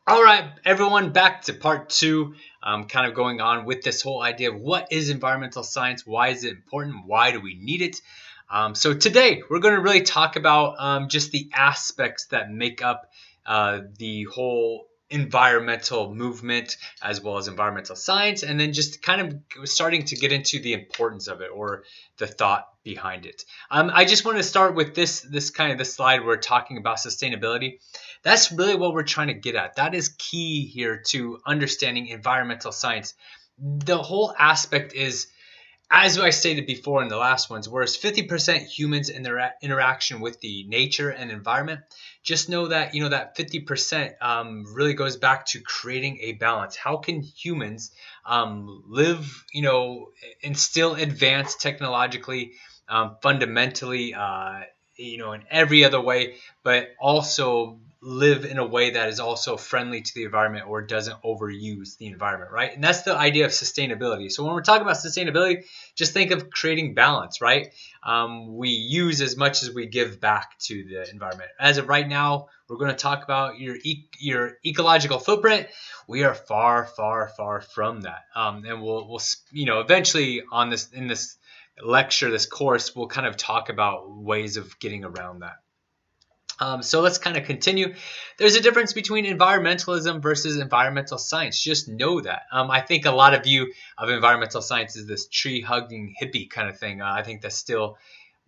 All right, everyone, back to part two. Kind of going on with this whole idea of what is environmental science, why is it important, why do we need it? So today we're going to really talk about just the aspects that make up the whole environmental movement as well as environmental science, and then just kind of starting to get into the importance of it or the thought behind it. I just want to start with this kind of this slide. We're talking about sustainability. That's really what we're trying to get at. That is key here to understanding environmental science. The whole aspect is, as I stated before in the last ones, whereas 50% humans in their interaction with the nature and environment, just know that that 50% really goes back to creating a balance. How can humans live, and still advance technologically, fundamentally, in every other way, but also live in a way that is also friendly to the environment or doesn't overuse the environment, right? And that's the idea of sustainability. So when we're talking about sustainability, just think of creating balance, right? We use as much as we give back to the environment. As of right now, we're going to talk about your ecological footprint. We are far, far, far from that, and we'll eventually on this in this lecture, this course, we'll kind of talk about ways of getting around that. So let's kind of continue. There's a difference between environmentalism versus environmental science. Just know that. I think a lot of view of environmental science is this tree hugging hippie kind of thing. I think that's still,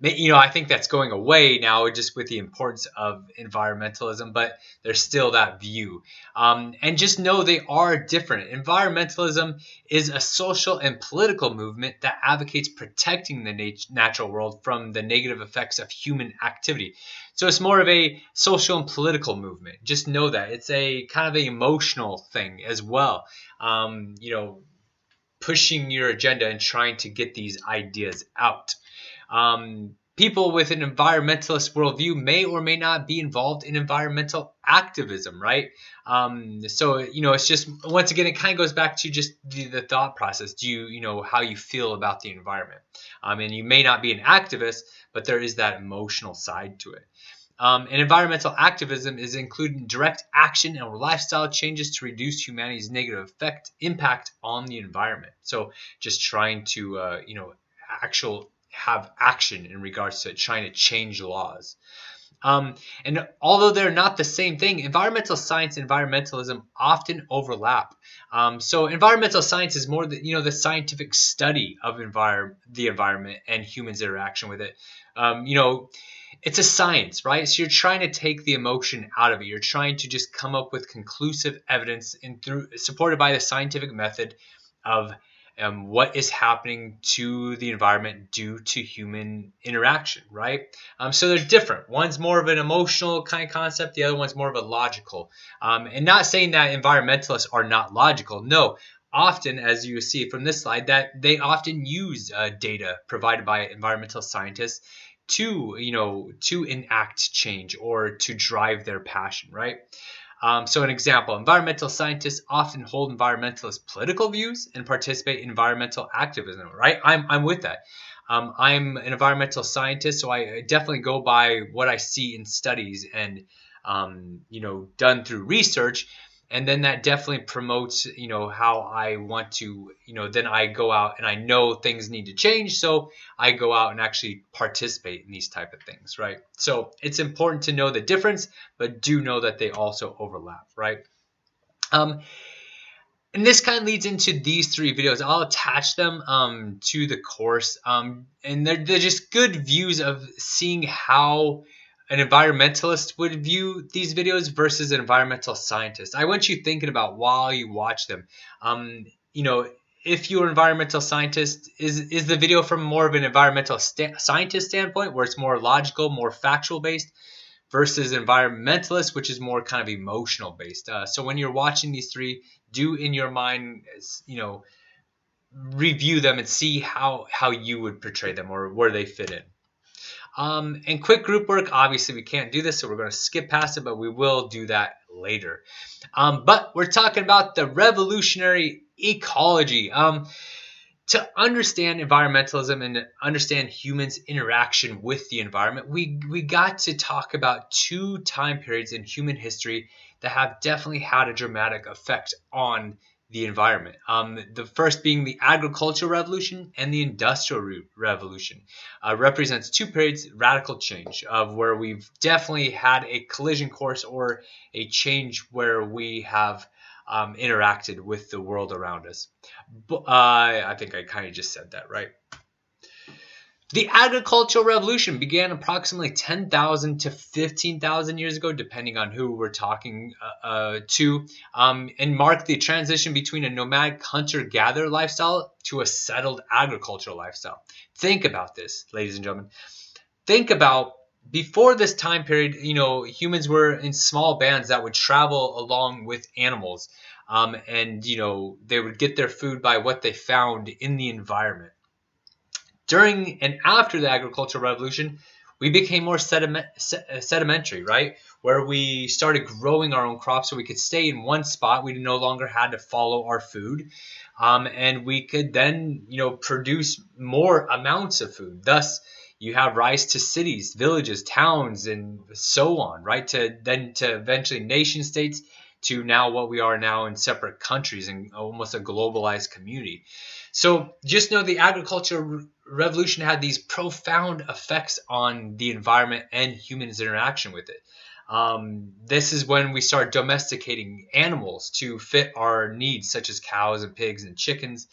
I think that's going away now just with the importance of environmentalism, but there's still that view. And just know they are different. Environmentalism is a social and political movement that advocates protecting the natural world from the negative effects of human activity. So it's more of a social and political movement. Just know that it's a kind of an emotional thing as well. Pushing your agenda and trying to get these ideas out. People with an environmentalist worldview may or may not be involved in environmental activism, right? So it's just, once again, it kind of goes back to just the thought process. Do how you feel about the environment? And you may not be an activist, but there is that emotional side to it. And environmental activism is including direct action and lifestyle changes to reduce humanity's negative impact on the environment. So just trying to, actual have action in regards to trying to change laws. And although they're not the same thing, environmental science and environmentalism often overlap. So environmental science is more the scientific study of the environment and humans' interaction with it. It's a science, right? So you're trying to take the emotion out of it. You're trying to just come up with conclusive evidence and supported by the scientific method of what is happening to the environment due to human interaction, right? So they're different. One's more of an emotional kind of concept. The other one's more of a logical. And not saying that environmentalists are not logical. No, often, as you see from this slide, that they often use data provided by environmental scientists to enact change or to drive their passion, right? So an example, environmental scientists often hold environmentalist political views and participate in environmental activism, right? I'm with that. I'm an environmental scientist, so I definitely go by what I see in studies and done through research. And then that definitely promotes, how I want to, then I go out and I know things need to change. So I go out and actually participate in these type of things, right? So it's important to know the difference, but do know that they also overlap, right? And this kind of leads into these three videos. I'll attach them to the course. And they're just good views of seeing how an environmentalist would view these videos versus an environmental scientist. I want you thinking about while you watch them. If you're an environmental scientist, is the video from more of an environmental scientist standpoint where it's more logical, more factual based, versus environmentalist, which is more kind of emotional based. So when you're watching these three, do in your mind, review them and see how you would portray them or where they fit in. And quick group work, obviously we can't do this, so we're going to skip past it, but we will do that later. But we're talking about the revolutionary ecology. To understand environmentalism and understand humans' interaction with the environment, we got to talk about two time periods in human history that have definitely had a dramatic effect on the environment. The first being the agricultural revolution and the industrial revolution represents two periods radical change of where we've definitely had a collision course or a change where we have interacted with the world around us. I think I kind of just said that, right? The agricultural revolution began approximately 10,000 to 15,000 years ago, depending on who we're talking to, and marked the transition between a nomadic hunter-gatherer lifestyle to a settled agricultural lifestyle. Think about this, ladies and gentlemen. Think about before this time period, humans were in small bands that would travel along with animals, and they would get their food by what they found in the environment. During and after the agricultural revolution, we became more sedimentary, right? Where we started growing our own crops so we could stay in one spot. We no longer had to follow our food. And we could then, produce more amounts of food. Thus, you have rise to cities, villages, towns, and so on, right? To eventually nation states, to now what we are now in separate countries and almost a globalized community. So just know the agricultural revolution had these profound effects on the environment and humans' interaction with it. This is when we start domesticating animals to fit our needs, such as cows and pigs and chickens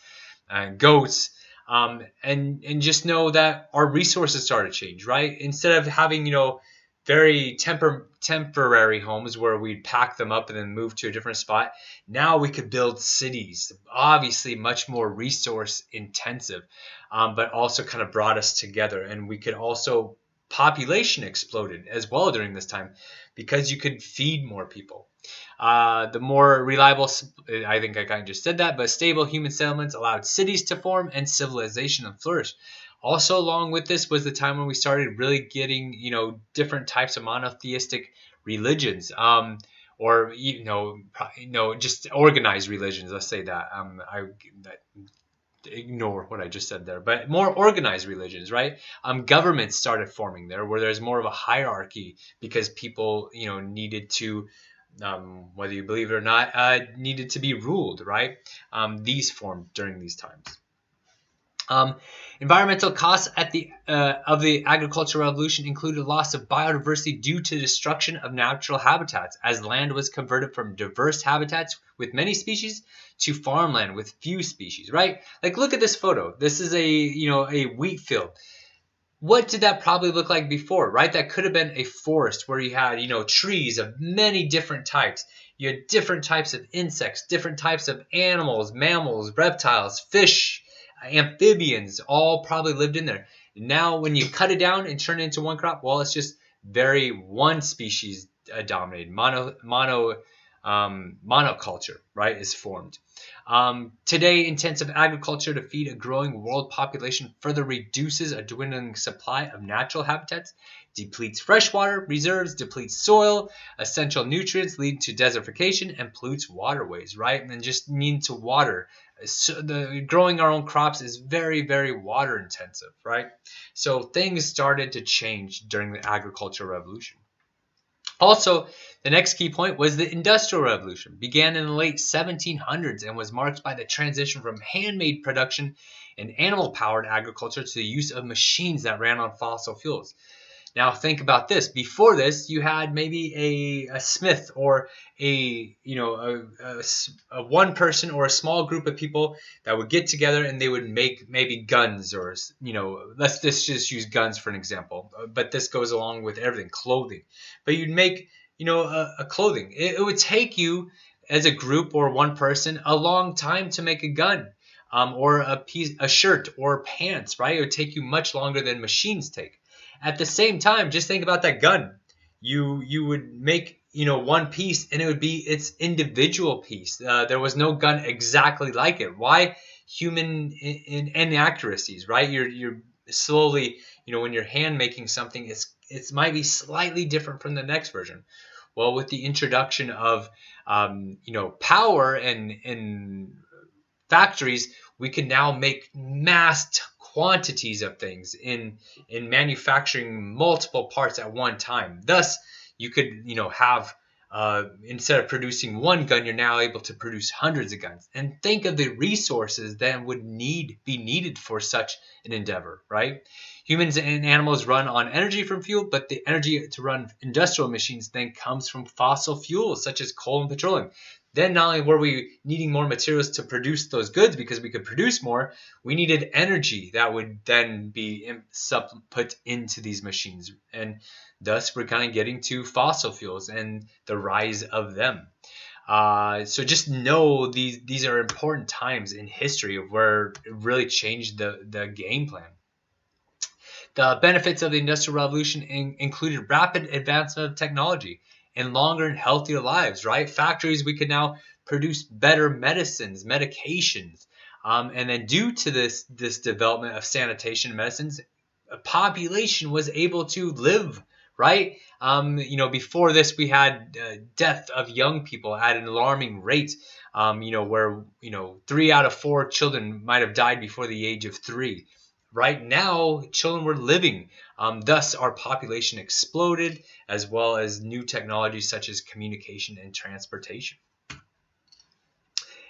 and goats. And just know that our resources start to change, right? Instead of having, very temporary homes where we'd pack them up and then move to a different spot. Now we could build cities, obviously much more resource intensive, but also kind of brought us together. And we could also, population exploded as well during this time because you could feed more people. The more reliable, I think I kind of just said that, but stable human settlements allowed cities to form and civilization to flourish. Also, along with this was the time when we started really getting, different types of monotheistic religions, or just organized religions. Let's say that. Ignore what I just said there, but more organized religions, right? Governments started forming there, where there's more of a hierarchy because people, needed to, whether you believe it or not, needed to be ruled, right? These formed during these times. Environmental costs of the agricultural revolution included loss of biodiversity due to destruction of natural habitats, as land was converted from diverse habitats with many species to farmland with few species. Right? Like, look at this photo. This is a wheat field. What did that probably look like before? Right? That could have been a forest where you had trees of many different types. You had different types of insects, different types of animals, mammals, reptiles, fish, amphibians, all probably lived in there. Now, when you cut it down and turn it into one crop, well, it's just very one species dominated. Monoculture, right, is formed. Today, intensive agriculture to feed a growing world population further reduces a dwindling supply of natural habitats, depletes freshwater reserves, depletes soil, essential nutrients, leading to desertification, and pollutes waterways, right? And just need to water. So growing our own crops is very, very water intensive, right? So things started to change during the agricultural revolution. Also, the next key point was the Industrial Revolution. Began in the late 1700s and was marked by the transition from handmade production and animal-powered agriculture to the use of machines that ran on fossil fuels. Now think about this. Before this, you had maybe a smith or a one person or a small group of people that would get together and they would make maybe guns, or let's just use guns for an example. But this goes along with everything, clothing. But you'd make a clothing. It would take you as a group or one person a long time to make a gun. Or a shirt or pants, right? It would take you much longer than machines take. At the same time, just think about that gun. You would make one piece, and it would be its individual piece. There was no gun exactly like it. Why? Human inaccuracies, right? You're slowly, when you're hand making something, it might be slightly different from the next version. Well, with the introduction of power and factories, we can now make mass quantities of things in manufacturing multiple parts at one time. Thus, you could have Instead of producing one gun, you're now able to produce hundreds of guns. And think of the resources that would be needed for such an endeavor, right? Humans and animals run on energy from fuel, but the energy to run industrial machines then comes from fossil fuels such as coal and petroleum. Then not only were we needing more materials to produce those goods because we could produce more, we needed energy that would then be put into these machines. And thus, we're kind of getting to fossil fuels and the rise of them. So just know these are important times in history where it really changed the game plan. The benefits of the Industrial Revolution included rapid advancement of technology and longer and healthier lives, right? Factories, we could now produce better medicines, medications. And then due to this development of sanitation medicines, a population was able to live, right? Before this, we had death of young people at an alarming rate, where 3 out of 4 children might have died before the age of 3. Right now, children were living. Thus, our population exploded, as well as new technologies such as communication and transportation.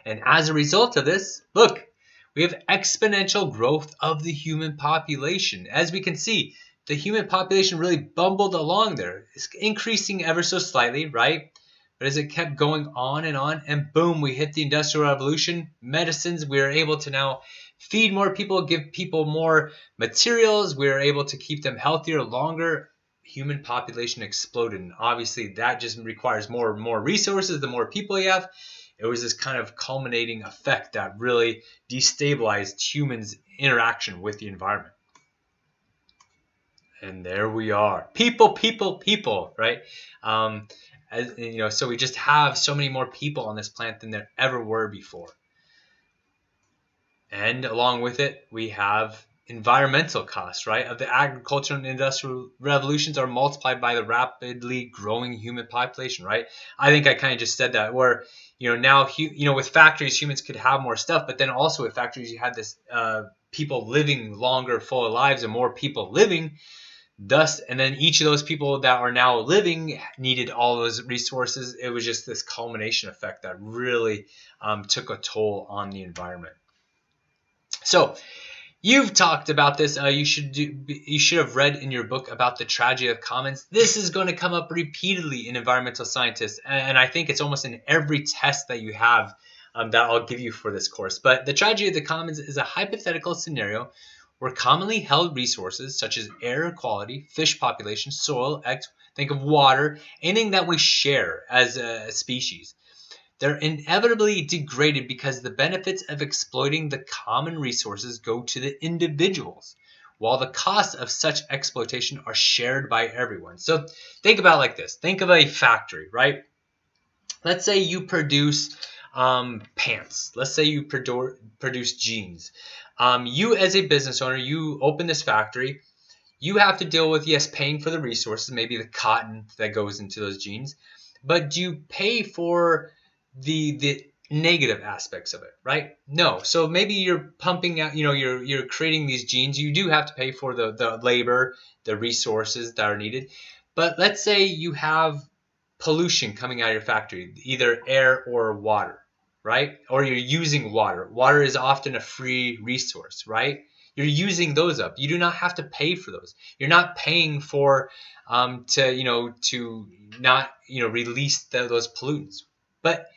And as a result of this, look, we have exponential growth of the human population. As we can see, the human population really bumbled along there. It's increasing ever so slightly, right? But as it kept going on, and boom, we hit the Industrial Revolution. Medicines, we are able to now feed more people, give people more materials. We are able to keep them healthier longer. Human population exploded. And obviously, that just requires more resources. The more people you have, it was this kind of culminating effect that really destabilized humans' interaction with the environment. And there we are. People, right? So we just have so many more people on this planet than there ever were before. And along with it, we have environmental costs, right? Of the agricultural and industrial revolutions are multiplied by the rapidly growing human population, right? I think I kind of just said that, where now with factories, humans could have more stuff, but then also with factories, you had this people living longer, fuller lives, and more people living. Thus, and then each of those people that are now living needed all those resources. It was just this culmination effect that really took a toll on the environment. So, you've talked about this. You should have read in your book about the tragedy of commons. This is going to come up repeatedly in environmental scientists, and I think it's almost in every test that you have that I'll give you for this course. But the tragedy of the commons is a hypothetical scenario where commonly held resources such as air quality, fish population, soil, think of water, anything that we share as a species, they're inevitably degraded because the benefits of exploiting the common resources go to the individuals, while the costs of such exploitation are shared by everyone. So think about it like this. Think of a factory, right? Let's say you produce pants. Let's say you produce jeans. You as a business owner, you open this factory. You have to deal with, yes, paying for the resources, maybe the cotton that goes into those jeans. But do you pay for the negative aspects of it, right? No. So maybe you're pumping out, you're creating these jeans. You do have to pay for the labor, the resources that are needed. But let's say you have pollution coming out of your factory, either air or water, right? Or you're using water. Water is often a free resource, right? You're using those up. You do not have to pay for those. You're not paying for to not release those pollutants. But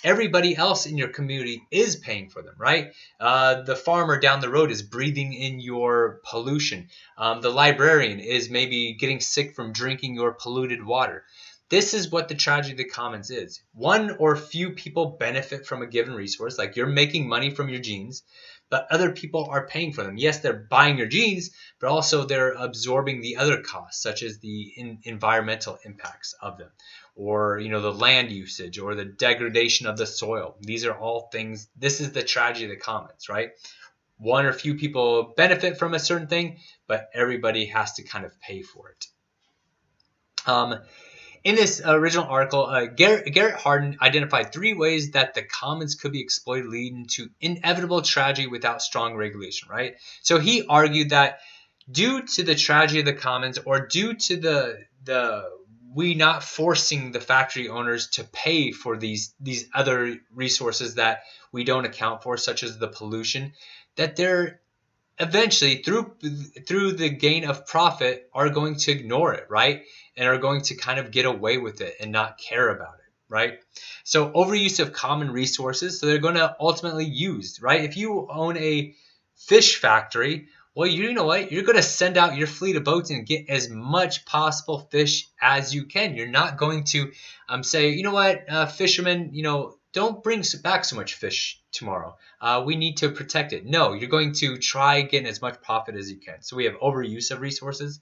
everybody else in your community is paying for them, right? The farmer down the road is breathing in your pollution. The librarian is maybe getting sick from drinking your polluted water. This is what the tragedy of the commons is. One or few people benefit from a given resource, like you're making money from your jeans, but other people are paying for them. Yes, they're buying your jeans, but also they're absorbing the other costs, such as the environmental impacts of them, or the land usage, or the degradation of the soil. These are all things. This is the tragedy of the commons, right? One or few people benefit from a certain thing, but everybody has to kind of pay for it. In this original article, Garrett Hardin identified 3 ways that the commons could be exploited, leading to inevitable tragedy without strong regulation, right? So he argued that due to the tragedy of the commons, or due to the we not forcing the factory owners to pay for these other resources that we don't account for, such as the pollution, that they're eventually through the gain of profit are going to ignore it, right? And are going to kind of get away with it and not care about it, right? So overuse of common resources, so they're going to ultimately use, right? If you own a fish factory, well, you know what? You're going to send out your fleet of boats and get as much possible fish as you can. You're not going to say, you know what, fishermen, don't bring back so much fish tomorrow. We need to protect it. No, you're going to try getting as much profit as you can. So we have overuse of resources.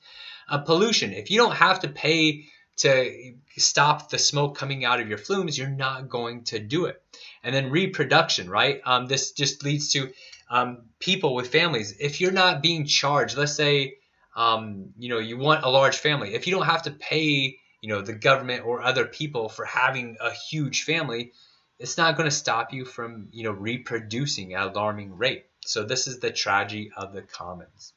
Pollution. If you don't have to pay to stop the smoke coming out of your flumes, you're not going to do it. And then reproduction, right? This just leads to people with families. If you're not being charged, let's say, you want a large family. If you don't have to pay, the government or other people for having a huge family, it's not going to stop you from, reproducing at an alarming rate. So this is the tragedy of the commons.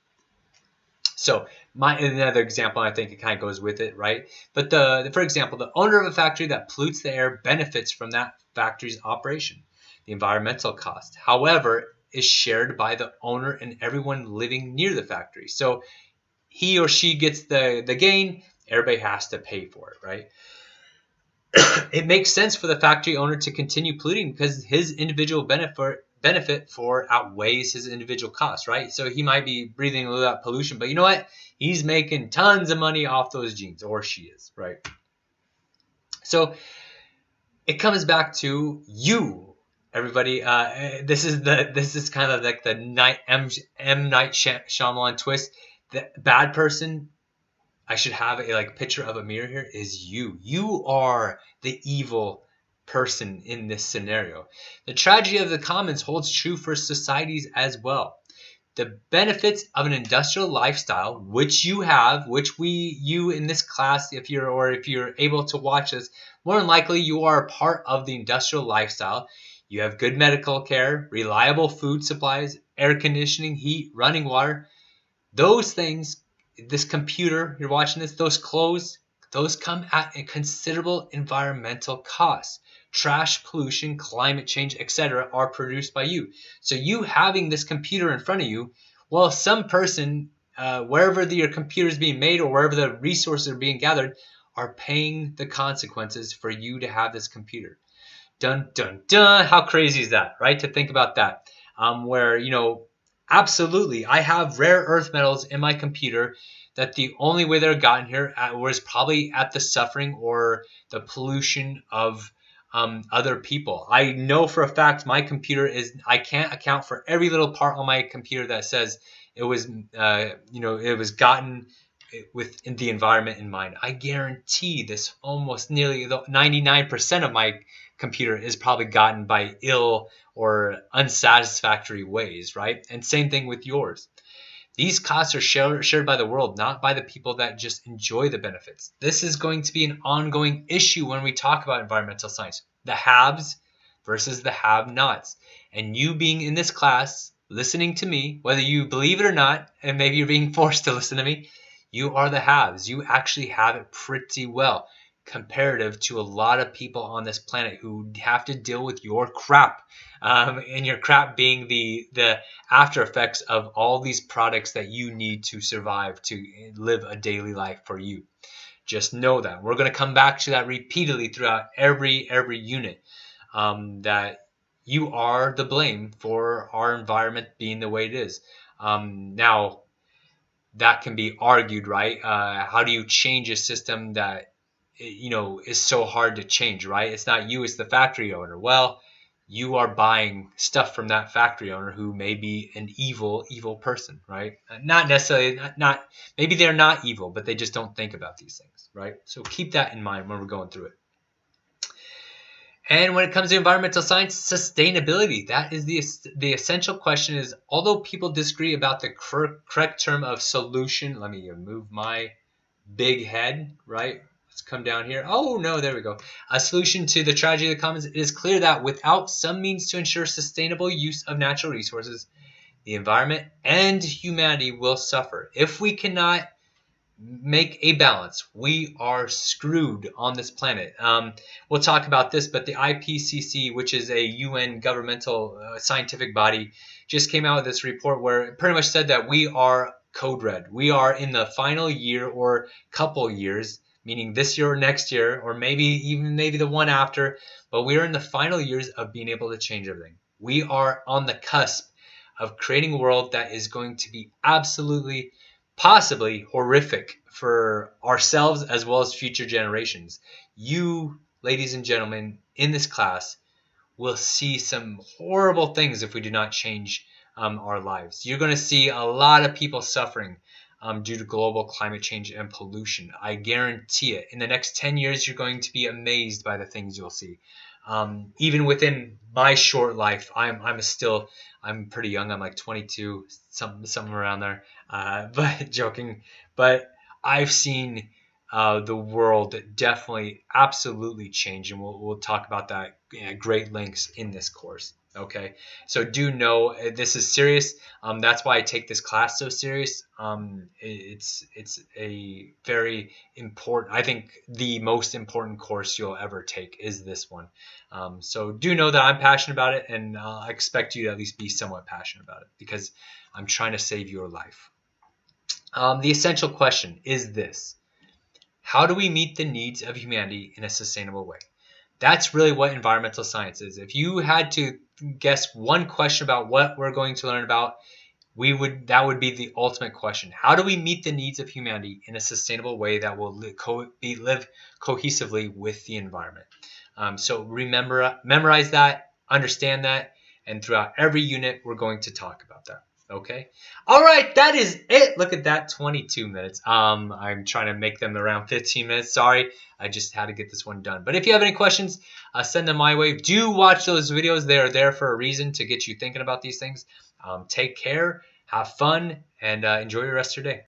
So another example, I think it kind of goes with it, right? But for example, the owner of a factory that pollutes the air benefits from that factory's operation. The environmental cost, however, is shared by the owner and everyone living near the factory. So he or she gets the gain, everybody has to pay for it, right? It makes sense for the factory owner to continue polluting because his individual benefit for outweighs his individual costs, right? So he might be breathing a little of that pollution, but you know what? He's making tons of money off those genes, or she is, right? So it comes back to you, everybody. This is kind of like the M. Night Shyamalan twist. The bad person, I should have a picture of a mirror here, is you. You are the evil person in this scenario. The tragedy of the commons holds true for societies as well. The benefits of an industrial lifestyle, which you have, you in this class, if you're able to watch this, more than likely you are a part of the industrial lifestyle. You have good medical care, reliable food supplies, air conditioning, heat, running water. Those things, this computer, you're watching this, those clothes, those come at a considerable environmental cost. Trash, pollution, climate change, etc. are produced by you. So you having this computer in front of you, well, some person, wherever your computer is being made or wherever the resources are being gathered, are paying the consequences for you to have this computer. Dun, dun, dun. How crazy is that, right? To think about that. Where, absolutely, I have rare earth metals in my computer that the only way they're gotten here was probably at the suffering or the pollution of other people. I know for a fact my computer I can't account for every little part on my computer that says it was, it was gotten with the environment in mind. I guarantee this almost nearly 99% of my computer is probably gotten by ill or unsatisfactory ways, right? And same thing with yours. These costs are shared by the world, not by the people that just enjoy the benefits. This is going to be an ongoing issue when we talk about environmental science. The haves versus the have-nots. And you being in this class, listening to me, whether you believe it or not, and maybe you're being forced to listen to me, you are the haves. You actually have it pretty well comparative to a lot of people on this planet who have to deal with your crap, and your crap being the after effects of all these products that you need to survive to live a daily life for you. Just know that. We're going to come back to that repeatedly throughout every unit, that you are the blame for our environment being the way it is. Now, that can be argued, right? How do you change a system that is so hard to change, right? It's not you, it's the factory owner. Well, you are buying stuff from that factory owner who may be an evil person, right? Not necessarily, not maybe they're not evil, but they just don't think about these things, right? So keep that in mind when we're going through it. And when it comes to environmental science, sustainability, that is the essential question. Is although people disagree about the correct term of solution, let me move my big head, right? Let's come down here. Oh, no, there we go. A solution to the tragedy of the commons. It is clear that without some means to ensure sustainable use of natural resources, the environment and humanity will suffer. If we cannot make a balance. We are screwed on this planet. We'll talk about this, but the IPCC, which is a UN governmental scientific body, just came out with this report where it pretty much said that we are code red. We are in the final year or couple years, meaning this year or next year, or maybe the one after, but we are in the final years of being able to change everything. We are on the cusp of creating a world that is going to be absolutely possibly horrific for ourselves as well as future generations. You, ladies and gentlemen, in this class will see some horrible things if we do not change our lives. You're going to see a lot of people suffering due to global climate change and pollution. I guarantee it. In the next 10 years, you're going to be amazed by the things you'll see. Even within my short life, I'm pretty young. I'm like 22, something around there. But joking. But I've seen the world definitely absolutely change, and we'll talk about that at great lengths in this course. Okay, so do know this is serious. That's why I take this class so serious. It's a very important. I think the most important course you'll ever take is this one. So do know that I'm passionate about it, and I expect you to at least be somewhat passionate about it because I'm trying to save your life. The essential question is this: how do we meet the needs of humanity in a sustainable way? That's really what environmental science is. If you had to guess one question about what we're going to learn about, that would be the ultimate question. How do we meet the needs of humanity in a sustainable way that will live cohesively with the environment? So memorize that, understand that, and throughout every unit, we're going to talk about that. Okay. All right. That is it. Look at that. 22 minutes. I'm trying to make them around 15 minutes. Sorry. I just had to get this one done. But if you have any questions, send them my way. Do watch those videos. They are there for a reason, to get you thinking about these things. Take care. Have fun and enjoy your rest of your day.